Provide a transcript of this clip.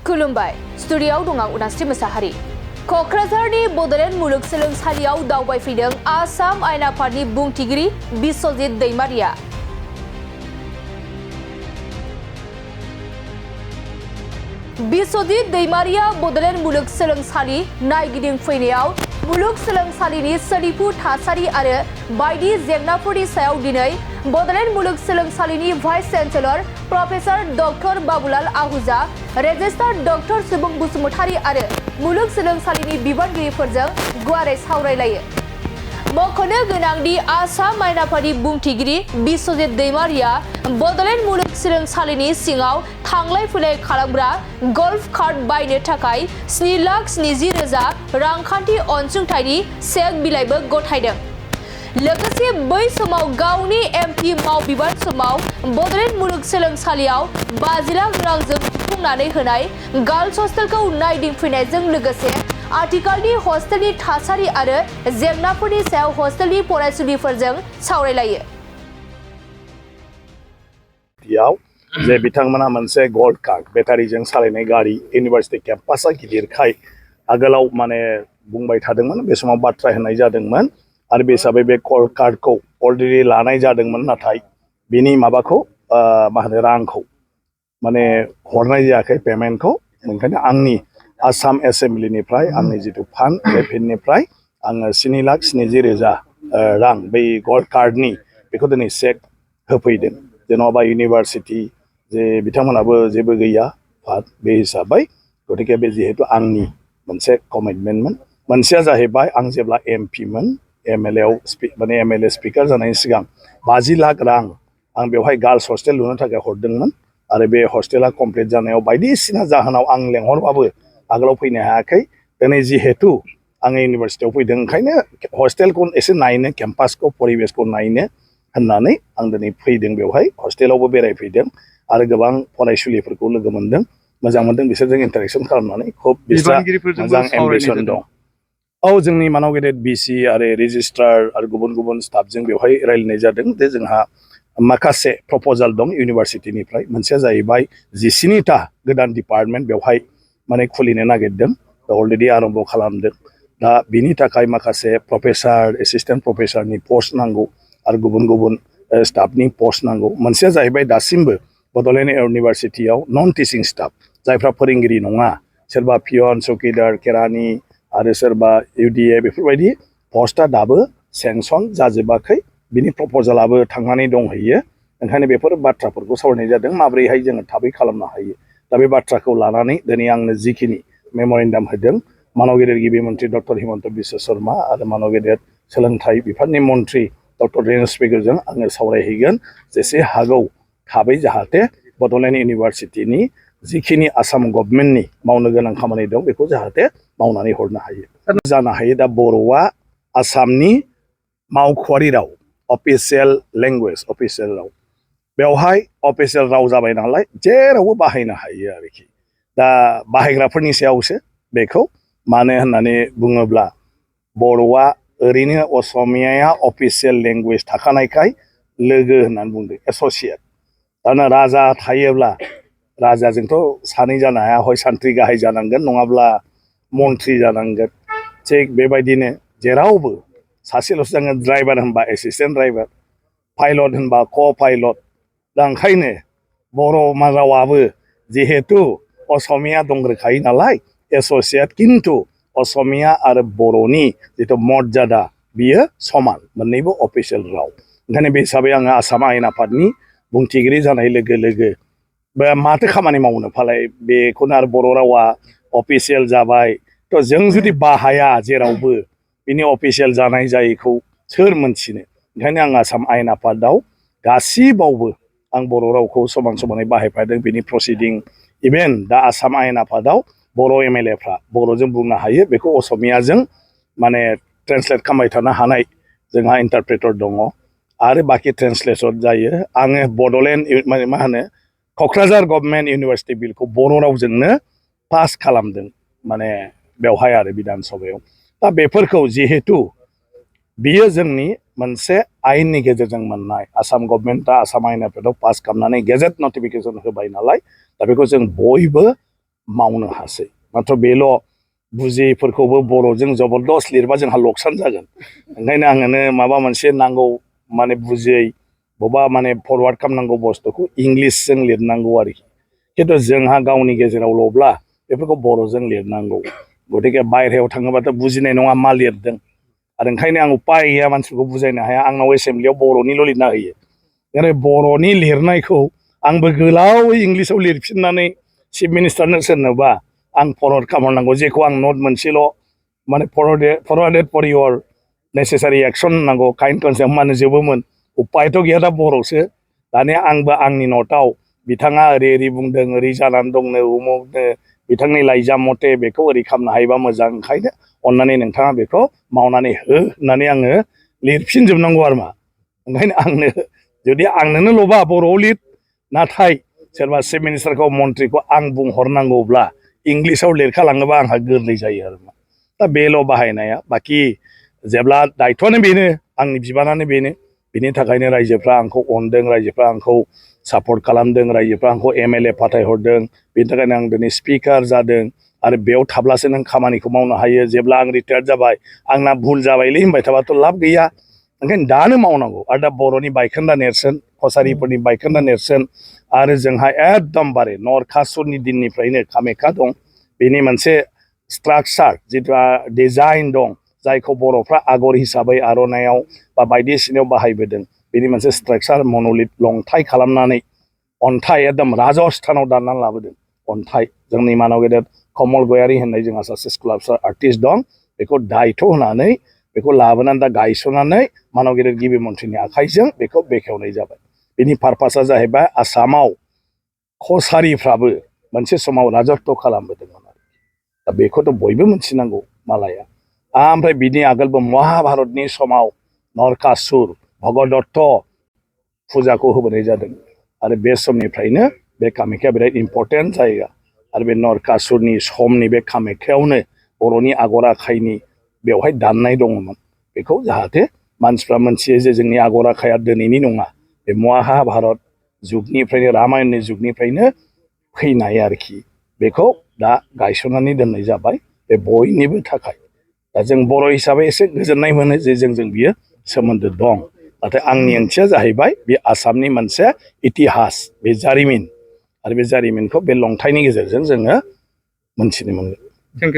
खुलुमबाय स्टुडिय'आव दं आं उदांस्रि मोसाहारि। क'क्राझारनि बड'लेण्ड मुलुगसोलोंसालियाव दावबायफैदों आसाम आयेन आफादनि बुंथिगिरि बिस्वजित दैमारिया। बिस्वजित दैमारिया बड'लेण्ड मुलुगसोलोंसालि नायगिदिंफैनायाव मुलुगसोलोंसालिनि सोलिफु थासारि आरो बायदि जेंनाफोरनि सायाव दिनै बड'लेण्ड मुलुगसोलोंसालिनि vice chancellor professor doctor Babulal Ahuja, registrar doctor सुबुं बसुमतारी आरो मुलुगसोलोंसालिनि बिबानगिरिफोरजों गुवारै सावरायलायो। मख'नो गोनांदि आसाम आयेन आफादनि बुंथिगिरि बिस्वजित दैमारिया बड'लेण्ड मुलुगसोलोंसालिनि सिङाव थांलाय फैलाय खालामग्रा गल्फ कार्ट बायनो थाखाय 7,70,000 रांखान्थि अनसुंथाइनि चेक बिलाइबो गथायदों। लोगोसे बै समाव गावनि एमपि मावबिबान समाव बड'लेण्ड मुलुगसोलोंसालियाव 5 लाख रांजों सुफुंनानै होनाय गार्लस हस्टेलखौ नायदिंफैनायजों लोगोसे आथिखालनि हस्टेलनि थासारि आरो जेंनाफोरनि सायाव हस्टेलनि फरायसुलिफोरजों सावरायलायो। जे बिथांमोना मोनसे गल्फ कार्ट बेटारिजों सालायनाय गारि इउनिभार्सिटि केम्पासआ गिदिरखाय आगोलाव माने बुंबाय थादोंमोन, बे समाव बाथ्रा होनाय जादोंमोन आरो बे हिसाबै बे गल्फ कार्टखौ अलरेडि लानाय जादोंमोन, नाथाय बिनि माबाखौ रांखौ माने हरनाय जायाखै पेमेन्टखौ। ओंखायनो आंनि आसाम एसेम्ब्लिनिफ्राय आंनि जिथु फान्ड बे फान्डनिफ्राय आङो 7,70,000 रां बै गल्फ कार्टनि बेखौ दिनै चेक होफैदों। जेन'बा इउनिभार्सिटि जे बिथांमोनाबो जेबो गैया बे हिसाबै, गतिके बे जिहेतु आंनि मोनसे कमिटमेन्टमोन। मोनसेया जाहैबाय आं जेब्ला एमपिमोन एमएलए स्पिकार जानायनि सिगां 50 लाख रां आं बेवहाय गार्लस हस्टेल लुनो थाखाय हरदोंमोन आरो बे हस्टेला कमप्लिट जानायाव बायदिसिना जाहोनाव आं लेंहरबाबो आगोलाव फैनो हायाखै। दिनै जिहेतु आङो इउनिभार्सिटियाव फैदों, ओंखायनो हस्टेलखौ एसे नायनो, केम्पासखौ परिबेसखौ नायनो होननानै आं दिनै फैदों। बेवहाय हस्टेलावबो बेरायफैदों आरो गोबां फरायसुलिफोरखौ लोगो मोनदों, मोजां मोनदों, बिसोरजों इन्टारेक्सन खालामनानै खुब बिस्रा मोजां एम्बिसन दं। औ, जोंनि मानाव गेदेर बिसि आरो रेजिस्ट्रार आरो गुबुन गुबुन स्टाफजों बेवहाय रायलायनाय जादों जे जोंहा माखासे प्रप'जाल दं इउनिभार्सिटिनिफ्राय। मोनसेया जाहैबाय 19टा गोदान डिपार्टमेन्ट बेवहाय माने खुलिनो नागिरदों, अलरेडि आरम्भ खालामदों। दा बिनि थाखाय माखासे प्रफेसार, एसिस्टेन्ट प्रफेसारनि पस्ट नांगौ आरो गुबुन गुबुन स्टाफनि पस्ट नांगौ। मोनसेया जाहैबाय दासिमबो बड'लेण्ड इउनिभार्सिटियाव नन टिचिं स्टाफ जायफ्रा फोरोंगिरि नङा, सोरबा पियन, चौकिदार, केरानि आरो सोरबा इउडिए, बेफोरबायदि पस्टआ दाबो सेंसन जाजोबाखै। बिनि प्रप'जालाबो थांनानै दंहैयो। ओंखायनो बेफोर बाथ्राफोरखौ सावरायनाय जादों, माबोरैहाय जोङो थाबै खालामनो हायो। दा बे बाथ्राखौ लानानै दिनै आंनो जिखिनि मेम'रेन्डाम होदों मानव गेदेर गिबि मन्त्रि डक्टर हिमन्त बिश्व शर्मा आरो मानव गेदेर सोलोंथाइ बिफाननि मन्त्रि डक्टर रेणु स्पिकारजों आङो सावरायहैगोन जेसे हागौ थाबै, जाहाथे बड'लेण्ड इउनिभार्सिटिनि जिखिनि आसाम गभर्नमेन्टनि मावनो गोनां खामानि दं बेखौ जाहाथे मावनानै हरनो हायो, जानो हायो। दा बर'आ आसामनि मावख'आरि राव, अफिसियेल लेंगुवेज, अफिसियेल राव, बेवहाय अफिसियेल राव जाबाय नालाय जेरावबो बाहायनो हायो आरोखि। दा बाहायग्राफोरनि सायावसो बेखौ, मानो होननानै बुङोब्ला बर'आ ओरैनो असमियाया अफिसियेल लेंगुवेज थाखानायखाय लोगो होननानै बुंदों, एस'सियेट। दाना राजा थायोब्ला राजाजोंथ' सानै जानो हाया, हय सान्थ्रि गाहाय जानांगोन नङाब्ला मन्थ्रि जानांगोन। थिग बेबायदिनो जेरावबो सासेल'सो जागोन, ड्राइभार होनबा एसिस्टेन्ट ड्राइभार, पाइलट होनबा क' पाइलट। दा ओंखायनो बर' रावाबो जिहेतु असमिया दंग्रोखायो नालाय एस'सियेट, खिन्थु असमिया आरो बर'नि जिथु मर्यादा बियो समान, मोननैबो अफिसियेल राव। ओंखायनो बे हिसाबै आङो आसाम आयेन आफादनि बुंथिगिरि जानाय लोगो लोगो बे माथो खामानि मावनो फालाय, बेखौनो आरो बर' रावा अफिसियेल जाबाय, थ' जों जुदि बाहाया जेरावबो बिनि अफिसियेल जानाय जायैखौ सोर मोनथिनो। ओंखायनो आं आसाम आयेन आफादाव गासिबावबो आं बर' रावखौ समान समानै बाहायफादों। बिनि प्रसिडिं इभेन दा आसाम आयेन आफादाव बर' एमएलएफ्रा बर'जों बुंनो हायो, बेखौ असमियाजों माने ट्रेन्सलेट खालामबाय थानो हानाय जोंहा इन्टारप्रेटर दङ आरो बाखि ट्रेन्सलेसन जायो। आङो बड'लेण्ड क'क्राझार गभर्नमेन्ट इउनिभार्सिटि बिलखौ बर' रावजोंनो पास खालामदों, माने बेवहाय आरो बिधान सभायाव। दा बेफोरखौ जिहेतु बियो जोंनि मोनसे आयेननि गेजेरजों मोननाय, आसाम गभर्नमेन्टआ आसाम आयेन आफादाव पास खालामनानै गेजेट नटिफिकेसन होबाय नालाय, दा बेखौ जों बयबो मावनो हासै माथ्र बेल' बुजियैफोरखौबो बर'जों जबरदस्त लिरबा जोंहा लकसान जागोन ओंखायनो आङो माबा मोनसे नांगौ माने बुजियै बबेबा माने फरवार्ड खालामनांगौ बुस्थुखौ इंलिसजों लिरनांगौ आरोखि खिन्थु जोंहा गावनि गेजेरावल'ब्ला बेफोरखौ बर'जों लिरनांगौ गतिके बायहेरायाव थाङोबाथ' बुजिनाय नङा मा लिरदों आरो ओंखायनो आं उपाय गैया मानसिफोरखौ बुजायनो हाया आंनाव एसेम्ब्लियाव बर'निल' लिरना होयो नाथाय बर'नि लिरनायखौ आंबो गोलावै इंलिसाव लिरफिननानै चिफ मिनिस्टारनो सोरनोबा आं फरवार्ड खालामनांगौ जेखौ आं नट मोनसेल' माने फरवार्डेड फर इयर नेसेसारि एक्सन होननांगौ काइन्ड कनसेप्ट मानो जोबोमोन उपायथ' गैया दा बर'सो दानिया आंबो आंनि नटआव बिथाङा ओरै ओरै बुंदों ओरै जानानै दंनो उमुकनो बिथांनि लाइजाम मथे बेखौ ओरै खालामनो हायोबा मोजां ओंखायनो अन्नानै नोंथाङा बेखौ मावनानै हो होननानै आङो लिरफिनजोबनांगौ आरो मा ओंखायनो आंनो जुदि आंनोनो ल'बा बर'आव लिर नाथाय सोरबा चिफ मिनिस्टारखौ मन्थ्रिखौ आं बुंहरनांगौब्ला इंलिसाव लिरखालाङोबा आंहा गोरलै जायो आरो मा दा बेल' बाहायनाया बाखि जेब्ला दायथ'आनो बेनो आंनि बिबानानो बेनो बिनि थाखायनो रायजोफ्रा आंखौ अनदों रायजोफ्रा आंखौ सापर्ट खालामदों रायजोफ्रा आंखौ MLA फाथायहरदों बिनि थाखायनो आं दिनै स्पिकार जादों आरो बेयाव थाब्लासो नों खामानिखौ मावनो हायो जेब्ला आं रिटायार्ड जाबाय आंना भुल जाबायलै होनबाय थाबाथ' लाब गैया ओंखायनो दानो मावनांगौ आरो दा बर'नि बायखोन्दा नेरसोन कसारिफोरनि बायखोन्दा नेरसोन आरो जोंहा एकदमबारे नरखासुरनि दिननिफ्रायनो कामाख्या दं बेनि मोनसे स्ट्राक्चार जिथु डिजाइन दं जायखौ बर'फ्रा आगर हिसाबै आर'नायाव बा बायदिसिनायाव बाहायबोदों बेनि मोनसे स्ट्राक्चार मन'लिथ लंथाइ खालामनानै अन्थाइ एकदम राजस्थानाव दाननानै लाबोदों अन्थाइ जोंनि मानाव गेदेर कमल गयारि होननाय जोंहा सासे स्काल्पचार आर्टिस्ट दं बेखौ दायथ' होनानै बेखौ लाबोनानै दा गायसननानै मानाव गेदेर गिबि मन्थ्रिनि आखाइजों बेखौ बेखेवनाय जाबाय बिनि पारपासा जाहैबाय आसामाव कसारिफ्राबो मोनसे समाव राजत्व खालामबोदोंमोन दा बेखौथ' बयबो मिथिनांगौ मालाया ओमफ्राय बिनि आगोलबो महाभारतनि समाव नरकासुर भगदत्त फुजाखौ होबोनाय जादों आरो बे समनिफ्रायनो बे कामाख्या बिराद इम्पर्टेन्ट जायगा आरो बे नरकासुरनि समनि बे कामाख्यावनो बर'नि आगर आखाइनि बेवहाय दाननाय दङमोन बेखौ जाहाथे मानसिफ्रा मोनथियो जे जोंनि आगर आखाइया दिनैनि नङा बे महाभारत जुगनिफ्रायनो रामायणनि जुगनिफ्रायनो फैनाय आरोखि बेखौ दा गायसननानै दोननाय जाबाय बे बयनिबो थाखाय दा जों बर' हिसाबै एसे गोजोननाय मोनो जे जोंजों बियो सोमोन्दो दं नाथाय आंनि ओंथिया जाहैबाय बे आसामनि मोनसे इतिहास बे जारिमिन आरो बे जारिमिनखौ बे लंथाइनि गेजेरजों जोङो मोनथिनो मोनगोन।